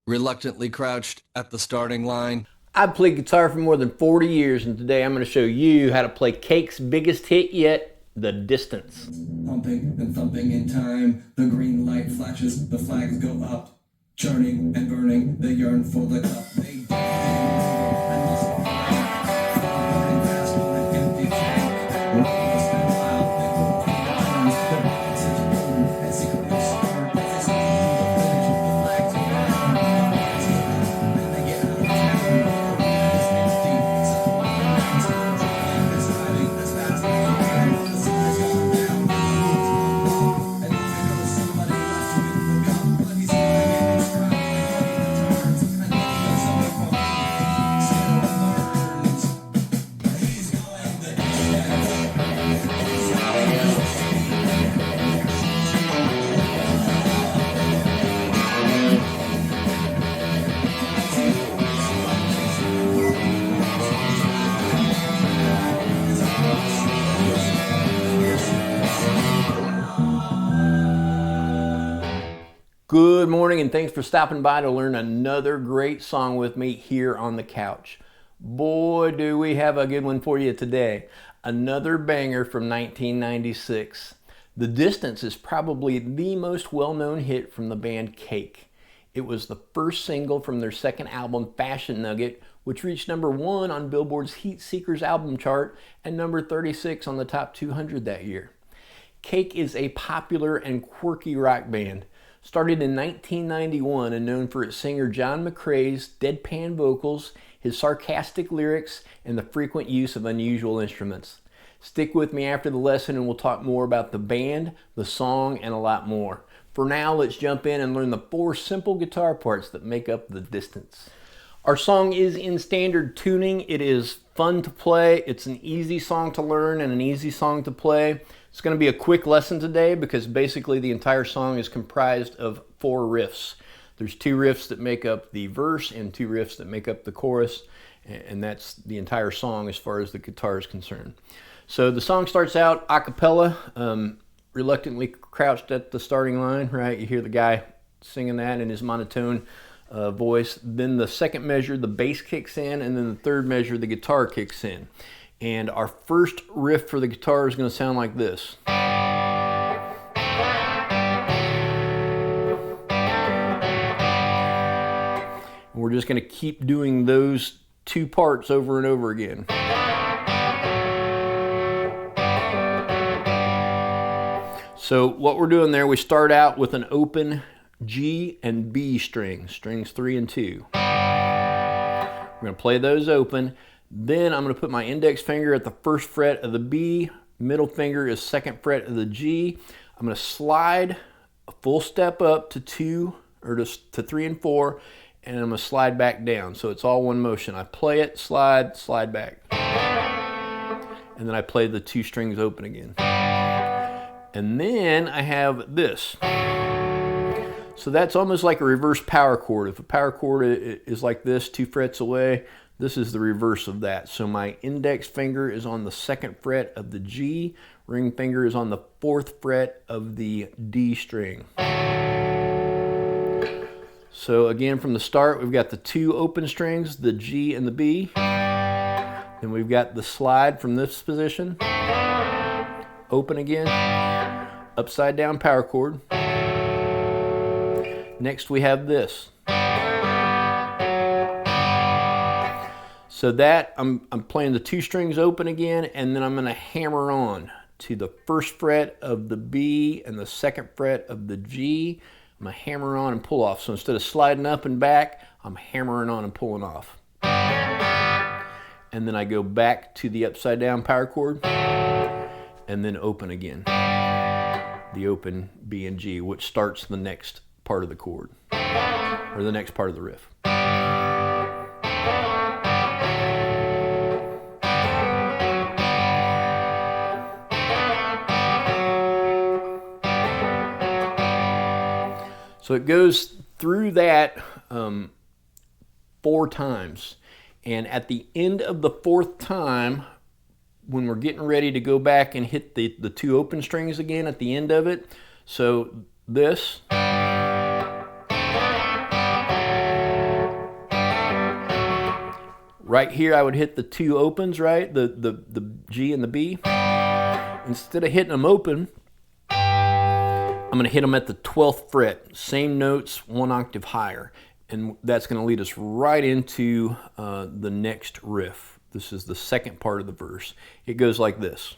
reluctantly crouched at the starting line. I've played guitar for more than 40 years, and today I'm going to show you how to play Cake's biggest hit yet, The Distance. Pumping and thumping in time, the green light flashes, the flags go up, churning and burning, they yearn for the cup. They dig and muscle burning fast on an empty tank. When all is spent out, they will be arms, their bodies into moon and secretly start. As they see the village, the flags go down, the flags go down, and they get out of town. The land is empty, except for one man still driving, that's driving as fast as he can. The sky's gone down, and then there goes somebody left with the cup, but he's flying in his crowd, and he turns, and nothing's on the phone, still burns. He's going the Good morning, and thanks for stopping by to learn another great song with me here on the couch. Boy, do we have a good one for you today. Another banger from 1996. The Distance is probably the most well-known hit from the band Cake. It was the first single from their second album, Fashion Nugget, which reached #1 on Billboard's Heat Seekers album chart and number 36 on the top 200 that year. Cake is a popular and quirky rock band. Started in 1991 and known for its singer John McCrae's deadpan vocals, his sarcastic lyrics, and the frequent use of unusual instruments. Stick with me after the lesson and we'll talk more about the band, the song, and a lot more. For now, let's jump in and learn the 4 simple guitar parts that make up The Distance. Our song is in standard tuning. It is fun to play. It's an easy song to learn and an easy song to play. It's going to be a quick lesson today because basically the entire song is comprised of 4 riffs. There's 2 riffs that make up the verse and 2 riffs that make up the chorus, and that's the entire song as far as the guitar is concerned. So the song starts out a cappella, reluctantly crouched at the starting line, right? You hear the guy singing that in his monotone voice. Then the second measure, the bass kicks in, and then the third measure, the guitar kicks in. And our first riff for the guitar is going to sound like this. And we're just going to keep doing those 2 parts over and over again. So what we're doing there, we start out with an open G and B string, strings 3 and 2. We're going to play those open. Then I'm going to put my index finger at the 1st fret of the B, middle finger is 2nd fret of the G. I'm going to slide a full step up to 2 or to 3 and 4, and I'm going to slide back down. So it's all one motion. I play it, slide, slide back. And then I play the 2 strings open again. And then I have this. So that's almost like a reverse power chord. If a power chord is like this, 2 frets away, this is the reverse of that. So my index finger is on the 2nd fret of the G, ring finger is on the 4th fret of the D string. So again, from the start, we've got the 2 open strings, the G and the B. Then we've got the slide from this position, open again, upside down power chord. Next we have this. So that, I'm playing the 2 strings open again, and then I'm going to hammer on to the 1st fret of the B and the 2nd fret of the G. I'm going to hammer on and pull off. So instead of sliding up and back, I'm hammering on and pulling off. And then I go back to the upside down power chord, and then open again. The open B and G, which starts the next part of the chord, or the next part of the riff. So it goes through that 4 times. And at the end of the 4th time, when we're getting ready to go back and hit the 2 open strings again at the end of it, so this, Right here I would hit the two opens, right? The G and the B. Instead of hitting them open, I'm going to hit them at the 12th fret. Same notes, 1 octave higher. And that's going to lead us right into the next riff. This is the second part of the verse. It goes like this.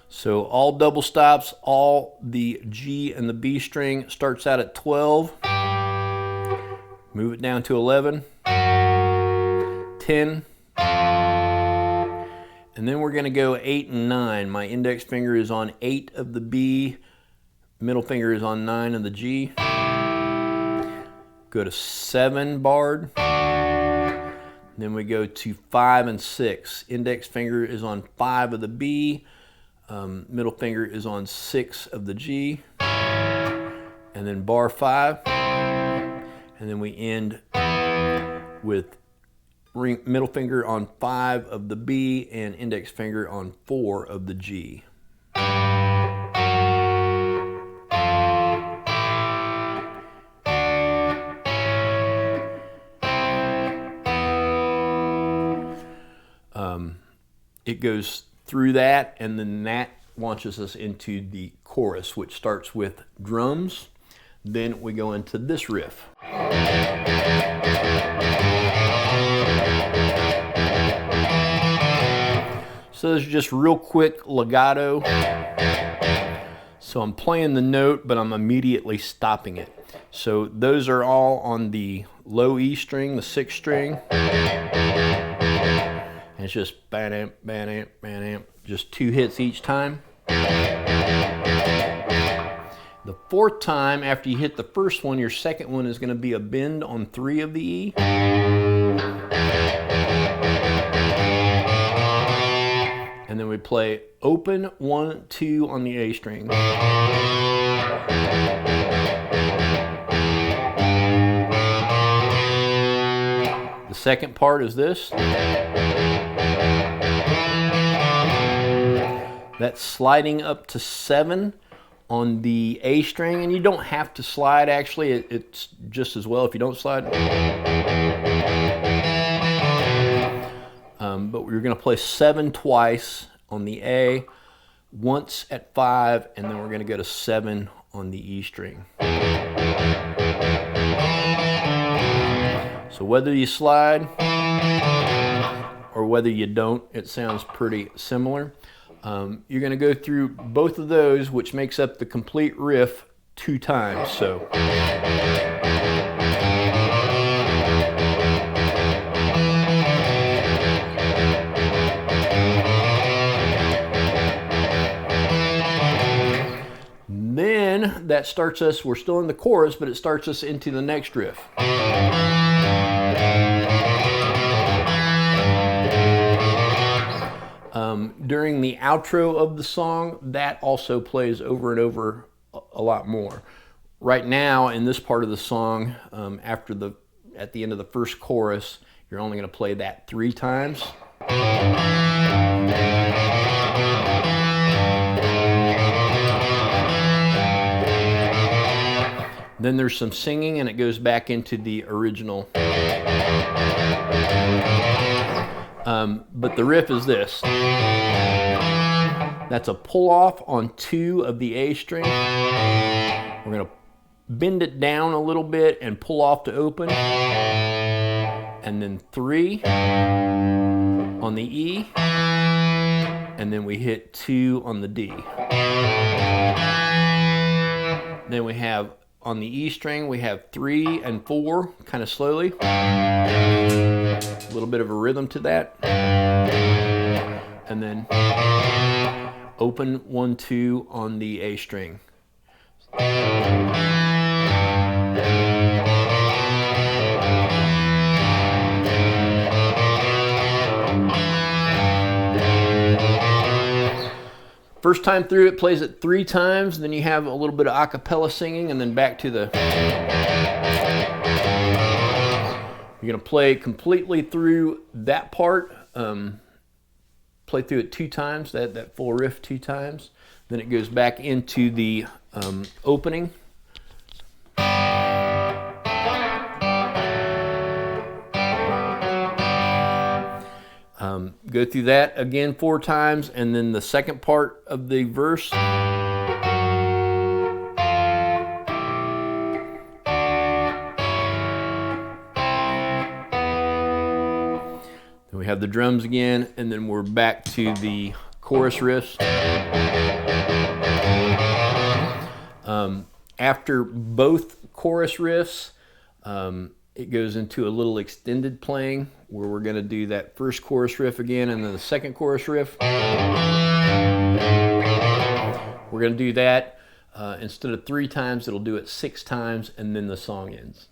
So all double stops, all the G and the B string starts out at 12. Move it down to 11, 10, and then we're going to go 8 and 9. My index finger is on 8 of the B, middle finger is on 9 of the G. Go to 7 barred. Then we go to 5 and 6. Index finger is on 5 of the B. Middle finger is on 6 of the G. And then bar 5. And then we end with middle finger on 5 of the B and index finger on 4 of the G. It goes through that, and then that launches us into the chorus, which starts with drums. Then we go into this riff. So there's just real quick legato. So I'm playing the note, but I'm immediately stopping it. So those are all on the low E string, the 6th string. And it's just ba-dam, ba-dam, ba-dam, just 2 hits each time. The 4th time, after you hit the first one, your second one is going to be a bend on 3 of the E. And then we play open 1, 2 on the A string. The second part is this. That's sliding up to 7 on the A string, and you don't have to slide actually, it's just as well if you don't slide. But we're going to play 7 twice on the A, once at 5, and then we're going to go to 7 on the E string. So whether you slide or whether you don't, it sounds pretty similar. You're going to go through both of those, which makes up the complete riff 2 times. So. Then that starts us, we're still in the chorus, but it starts us into the next riff. During the outro of the song, that also plays over and over a lot more. Right now, in this part of the song, at the end of the first chorus, you're only going to play that 3 times. Then there's some singing, and it goes back into the original. But the riff is this. That's a pull off on 2 of the A string. We're going to bend it down a little bit and pull off to open. And then 3 on the E. And then we hit 2 on the D. Then we have on the E string, we have 3 and 4, kind of slowly. A little bit of a rhythm to that. And then open 1, 2 on the A string. First time through, it plays it 3 times, then you have a little bit of a cappella singing, and then back to the... You're going to play completely through that part, play play through it 2 times, that full riff 2 times. Then it goes back into the opening. Go through that again 4 times, and then the second part of the verse. Then we have the drums again, and then we're back to the chorus riffs. After both chorus riffs, it goes into a little extended playing where we're going to do that first chorus riff again and then the second chorus riff. We're going to do that instead of 3 times, it'll do it 6 times, and then the song ends.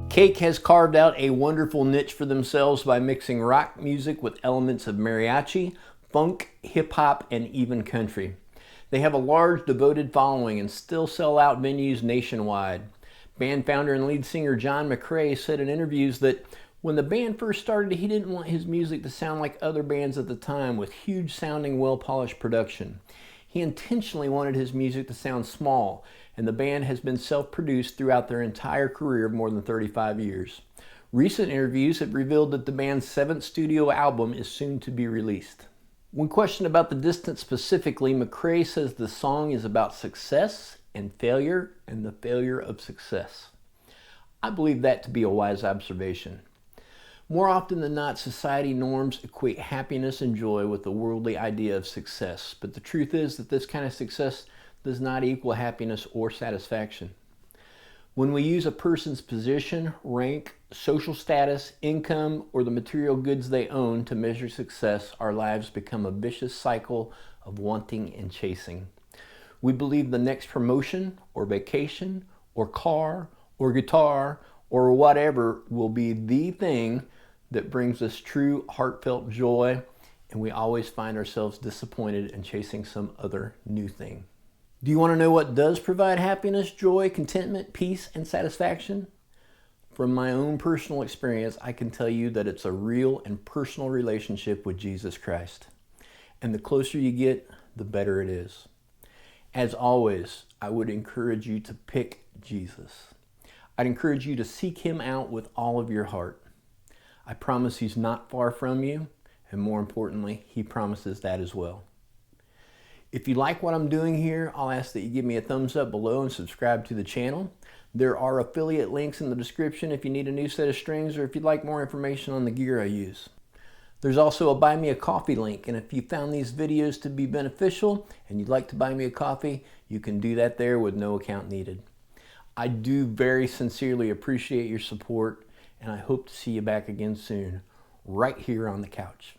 Cake has carved out a wonderful niche for themselves by mixing rock music with elements of mariachi, funk, hip-hop, and even country. They have a large, devoted following and still sell out venues nationwide. Band founder and lead singer John McCrae said in interviews that when the band first started, he didn't want his music to sound like other bands at the time with huge-sounding, well-polished production. He intentionally wanted his music to sound small, and the band has been self-produced throughout their entire career of more than 35 years. Recent interviews have revealed that the band's 7th studio album is soon to be released. When questioned about The Distance specifically, McCrae says the song is about success and the failure of success. I believe that to be a wise observation. More often than not, society norms equate happiness and joy with the worldly idea of success, but the truth is that this kind of success does not equal happiness or satisfaction. When we use a person's position, rank, social status, income, or the material goods they own to measure success, our lives become a vicious cycle of wanting and chasing. We believe the next promotion, or vacation, or car, or guitar, or whatever will be the thing that brings us true heartfelt joy, and we always find ourselves disappointed and chasing some other new thing. Do you want to know what does provide happiness, joy, contentment, peace, and satisfaction? From my own personal experience, I can tell you that it's a real and personal relationship with Jesus Christ. And the closer you get, the better it is. As always, I would encourage you to pick Jesus. I'd encourage you to seek Him out with all of your heart. I promise He's not far from you, and more importantly, He promises that as well. If you like what I'm doing here, I'll ask that you give me a thumbs up below and subscribe to the channel. There are affiliate links in the description if you need a new set of strings or if you'd like more information on the gear I use. There's also a Buy Me a Coffee link, and if you found these videos to be beneficial and you'd like to buy me a coffee, you can do that there with no account needed. I do very sincerely appreciate your support, and I hope to see you back again soon, right here on the couch.